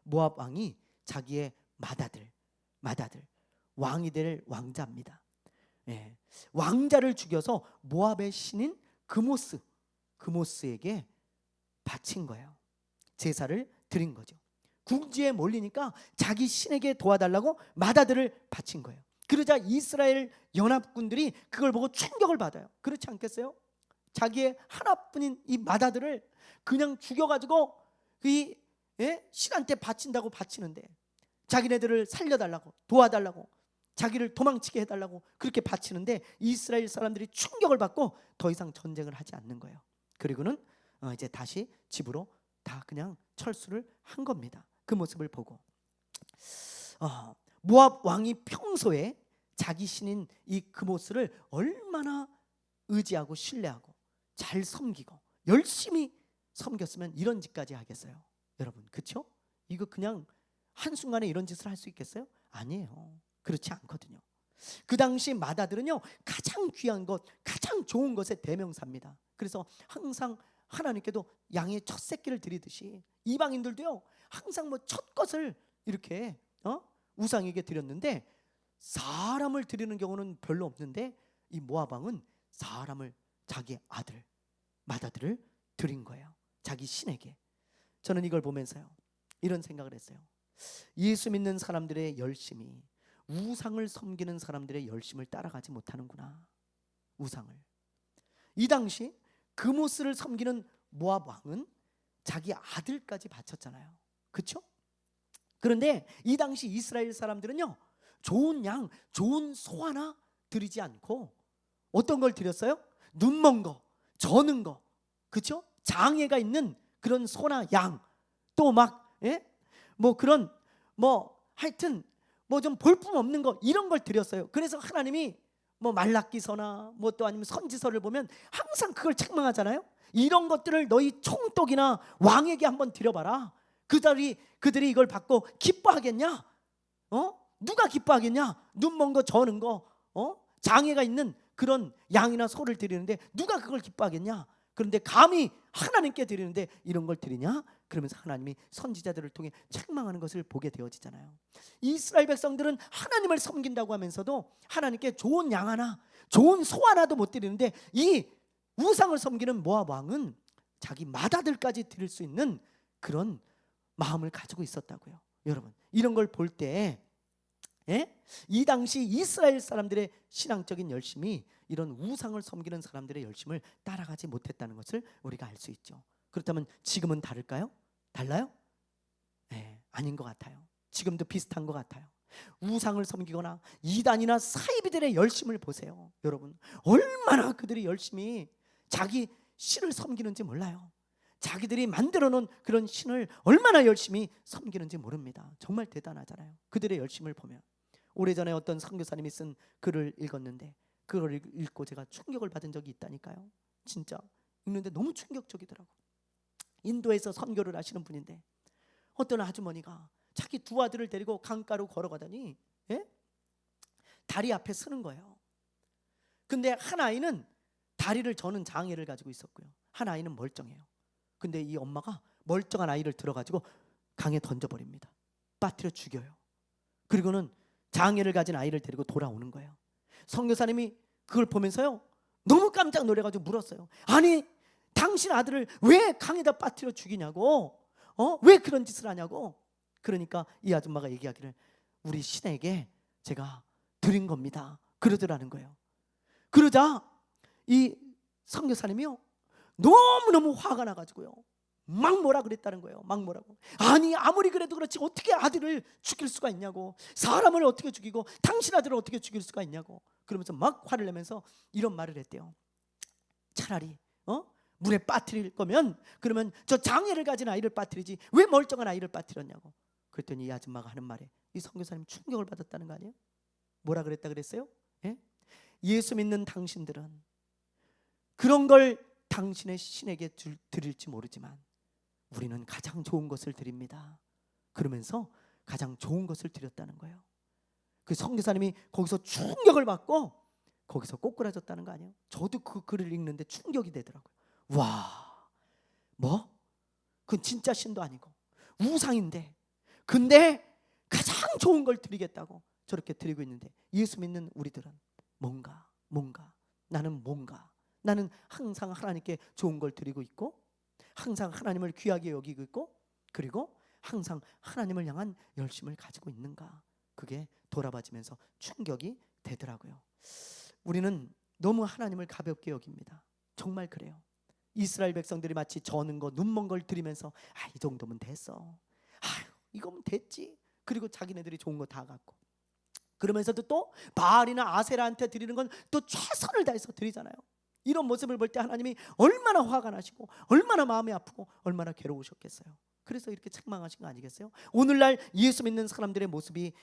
모압 왕이 자기의 맏아들 왕이 될 왕자입니다. 예. 왕자를 죽여서 모압의 신인 그모스에게 바친 거예요. 제사를 드린 거죠. 궁지에 몰리니까 자기 신에게 도와달라고 맏아들을 바친 거예요. 그러자 이스라엘 연합군들이 그걸 보고 충격을 받아요. 그렇지 않겠어요? 자기의 하나뿐인 이 맏아들을 그냥 죽여가지고 이 신한테 바친다고 바치는데, 자기네들을 살려달라고 도와달라고 자기를 도망치게 해달라고 그렇게 바치는데 이스라엘 사람들이 충격을 받고 더 이상 전쟁을 하지 않는 거예요. 그리고는 이제 다시 집으로 다 그냥 철수를 한 겁니다. 그 모습을 보고 모압 왕이 평소에 자기 신인 이 그모스를 얼마나 의지하고 신뢰하고 잘 섬기고 열심히 섬겼으면 이런 짓까지 하겠어요 여러분? 그렇죠? 이거 그냥 한순간에 이런 짓을 할 수 있겠어요? 아니에요. 그렇지 않거든요. 그 당시 맏아들은요 가장 귀한 것, 가장 좋은 것의 대명사입니다. 그래서 항상 하나님께도 양의 첫 새끼를 드리듯이 이방인들도요 항상 뭐 첫 것을 이렇게 우상에게 드렸는데, 사람을 드리는 경우는 별로 없는데 이 모압 왕은 사람을, 자기 아들 맏아들을 드린 거예요. 자기 신에게. 저는 이걸 보면서요 이런 생각을 했어요. 예수 믿는 사람들의 열심이 우상을 섬기는 사람들의 열심을 따라가지 못하는구나. 우상을. 이 당시 그모스를 섬기는 모압 왕은 자기 아들까지 바쳤잖아요. 그렇죠? 그런데 이 당시 이스라엘 사람들은요 좋은 양, 좋은 소 하나 드리지 않고 어떤 걸 드렸어요? 눈먼 거, 저는 거, 그렇죠? 장애가 있는 그런 소나 양, 또 막 뭐 그런 하여튼 좀 볼품 없는 거, 이런 걸 드렸어요. 그래서 하나님이 말라기서나 또 아니면 선지서를 보면 항상 그걸 책망하잖아요. 이런 것들을 너희 총독이나 왕에게 한번 드려봐라. 그들이 이걸 받고 기뻐하겠냐? 누가 기뻐하겠냐? 눈먼 거, 저는 거, 장애가 있는 그런 양이나 소를 드리는데 누가 그걸 기뻐하겠냐? 그런데 감히 하나님께 드리는데 이런 걸 드리냐? 그러면서 하나님이 선지자들을 통해 책망하는 것을 보게 되어지잖아요. 이스라엘 백성들은 하나님을 섬긴다고 하면서도 하나님께 좋은 양 하나, 좋은 소 하나도 못 드리는데 이 우상을 섬기는 모압 왕은 자기 맏아들까지 드릴 수 있는 그런 마음을 가지고 있었다고요. 여러분, 이런 걸 볼 때 이 당시 이스라엘 사람들의 신앙적인 열심이 이런 우상을 섬기는 사람들의 열심을 따라가지 못했다는 것을 우리가 알 수 있죠. 그렇다면 지금은 다를까요? 달라요? 아닌 것 같아요. 지금도 비슷한 것 같아요. 우상을 섬기거나 이단이나 사이비들의 열심을 보세요. 여러분, 얼마나 그들이 열심히 자기 신을 섬기는지 몰라요. 자기들이 만들어 놓은 그런 신을 얼마나 열심히 섬기는지 모릅니다. 정말 대단하잖아요. 그들의 열심을 보면. 오래전에 어떤 선교사님이 쓴 글을 읽었는데 그걸 읽고 제가 충격을 받은 적이 있다니까요. 진짜 읽는데 너무 충격적이더라고. 인도에서 선교를 하시는 분인데 어떤 아주머니가 자기 두 아들을 데리고 강가로 걸어가더니 다리 앞에 서는 거예요. 근데 한 아이는 다리를 저는 장애를 가지고 있었고요, 한 아이는 멀쩡해요. 근데 이 엄마가 멀쩡한 아이를 들어가지고 강에 던져버립니다. 빠뜨려 죽여요. 그리고는 장애를 가진 아이를 데리고 돌아오는 거예요. 선교사님이 그걸 보면서요 너무 깜짝 놀래가지고 물었어요. 아니 당신 아들을 왜 강에다 빠뜨려 죽이냐고, 왜 그런 짓을 하냐고. 그러니까 이 아줌마가 얘기하기를 우리 신에게 제가 드린 겁니다 그러더라는 거예요. 그러자 이 선교사님이요 너무너무 화가 나가지고요 막 뭐라 그랬다는 거예요. 막 뭐라고. 아니 아무리 그래도 그렇지 어떻게 아들을 죽일 수가 있냐고, 사람을 어떻게 죽이고 당신 아들을 어떻게 죽일 수가 있냐고. 그러면서 막 화를 내면서 이런 말을 했대요. 차라리 물에 빠뜨릴 거면 그러면 저 장애를 가진 아이를 빠뜨리지 왜 멀쩡한 아이를 빠뜨렸냐고. 그랬더니 이 아줌마가 하는 말에 이 선교사님 충격을 받았다는 거 아니에요? 뭐라 그랬다 그랬어요? 예수 믿는 당신들은 그런 걸 당신의 신에게 드릴지 모르지만 우리는 가장 좋은 것을 드립니다. 그러면서 가장 좋은 것을 드렸다는 거예요. 그 선교사님이 거기서 충격을 받고 거기서 꼬꾸라졌다는 거 아니에요? 저도 그 글을 읽는데 충격이 되더라고요. 와, 뭐? 그건 진짜 신도 아니고 우상인데 근데 가장 좋은 걸 드리겠다고 저렇게 드리고 있는데 예수 믿는 우리들은 뭔가 나는 항상 하나님께 좋은 걸 드리고 있고 항상 하나님을 귀하게 여기고 있고 그리고 항상 하나님을 향한 열심을 가지고 있는가. 그게 돌아봐지면서 충격이 되더라고요. 우리는 너무 하나님을 가볍게 여깁니다. 정말 그래요. 이스라엘 백성들이 마치 저는 거 눈먼 걸 드리면서 이 정도면 됐어, 이거면 됐지. 그리고 자기네들이 좋은 거 다 갖고 그러면서도 또 바알이나 아세라한테 드리는 건 또 최선을 다해서 드리잖아요. 이런 모습을 볼 때 하나님이 얼마나 화가 나시고 얼마나 마음이 아프고 얼마나 괴로우셨겠어요. 그래서 이렇게 책망하신 거 아니겠어요? 오늘날 예수 믿는 사람들의 모습이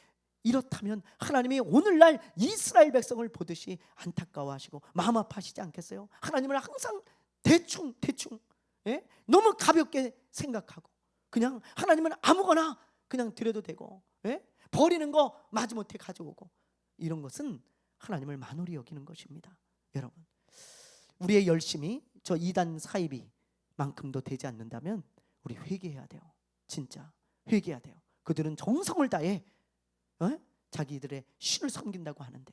이렇다면 하나님이 오늘날 이스라엘 백성을 보듯이 안타까워하시고 마음 아파하시지 않겠어요? 하나님을 항상 대충 너무 가볍게 생각하고 그냥 하나님은 아무거나 그냥 드려도 되고 버리는 거 마지못해 가져오고 이런 것은 하나님을 만홀히 여기는 것입니다. 여러분, 우리의 열심이 저 이단 사이비만큼도 되지 않는다면 우리 회개해야 돼요. 진짜 회개해야 돼요. 그들은 정성을 다해 자기들의 신을 섬긴다고 하는데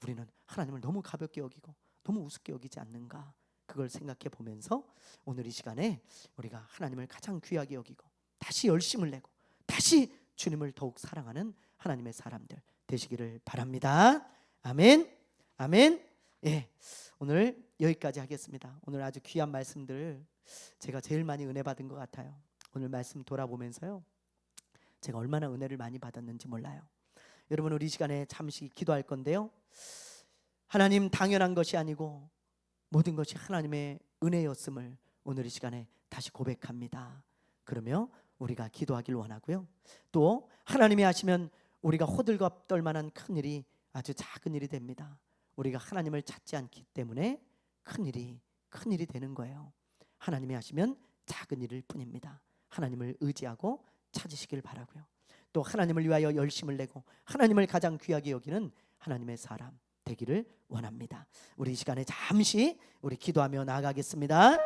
우리는 하나님을 너무 가볍게 여기고 너무 우습게 여기지 않는가. 그걸 생각해 보면서 오늘 이 시간에 우리가 하나님을 가장 귀하게 여기고 다시 열심을 내고 다시 주님을 더욱 사랑하는 하나님의 사람들 되시기를 바랍니다. 아멘. 아멘. 오늘 여기까지 하겠습니다. 오늘 아주 귀한 말씀들 제가 제일 많이 은혜 받은 것 같아요. 오늘 말씀 돌아보면서요 제가 얼마나 은혜를 많이 받았는지 몰라요. 여러분, 우리 이 시간에 잠시 기도할 건데요, 하나님 당연한 것이 아니고 모든 것이 하나님의 은혜였음을 오늘 이 시간에 다시 고백합니다. 그러며 우리가 기도하길 원하고요, 또 하나님이 하시면 우리가 호들갑 떨 만한 큰 일이 아주 작은 일이 됩니다. 우리가 하나님을 찾지 않기 때문에 큰 일이 되는 거예요. 하나님이 하시면 작은 일일 뿐입니다. 하나님을 의지하고 찾으시길 바라고요. 또 하나님을 위하여 열심을 내고 하나님을 가장 귀하게 여기는 하나님의 사람 되기를 원합니다. 우리 이 시간에 잠시 우리 기도하며 나아가겠습니다.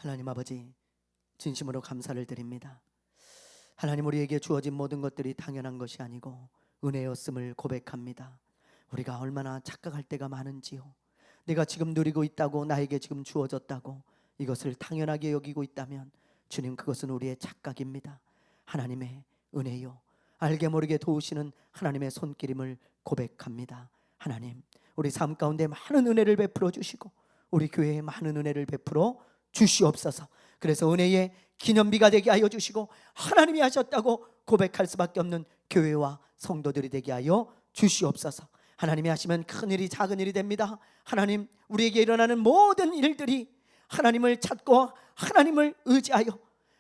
하나님 아버지, 진심으로 감사를 드립니다. 하나님, 우리에게 주어진 모든 것들이 당연한 것이 아니고 은혜였음을 고백합니다. 우리가 얼마나 착각할 때가 많은지요. 내가 지금 누리고 있다고, 나에게 지금 주어졌다고 이것을 당연하게 여기고 있다면 주님, 그것은 우리의 착각입니다. 하나님의 은혜요, 알게 모르게 도우시는 하나님의 손길임을 고백합니다. 하나님, 우리 삶 가운데 많은 은혜를 베풀어 주시고 우리 교회에 많은 은혜를 베풀어 주시옵소서. 그래서 은혜의 기념비가 되게 하여 주시고 하나님이 하셨다고 고백할 수밖에 없는 교회와 성도들이 되게 하여 주시옵소서. 하나님이 하시면 큰 일이 작은 일이 됩니다. 하나님, 우리에게 일어나는 모든 일들이 하나님을 찾고 하나님을 의지하여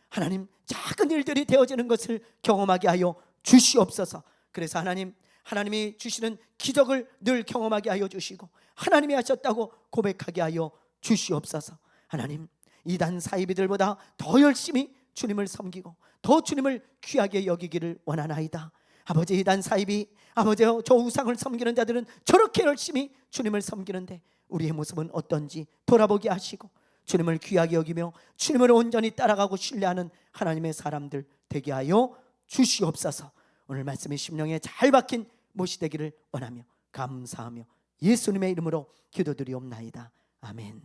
하나님, 작은 일들이 되어지는 것을 경험하게 하여 주시옵소서. 그래서 하나님이 주시는 기적을 늘 경험하게 하여 주시고 하나님이 하셨다고 고백하게 하여 주시옵소서. 하나님, 이단 사이비들보다 더 열심히 주님을 섬기고 더 주님을 귀하게 여기기를 원하나이다. 아버지, 이단 사이비, 아버지여, 저 우상을 섬기는 자들은 저렇게 열심히 주님을 섬기는데 우리의 모습은 어떤지 돌아보게 하시고 주님을 귀하게 여기며 주님을 온전히 따라가고 신뢰하는 하나님의 사람들 되게 하여 주시옵소서. 오늘 말씀이 심령에 잘 박힌 못이 되기를 원하며 감사하며 예수님의 이름으로 기도드리옵나이다. 아멘.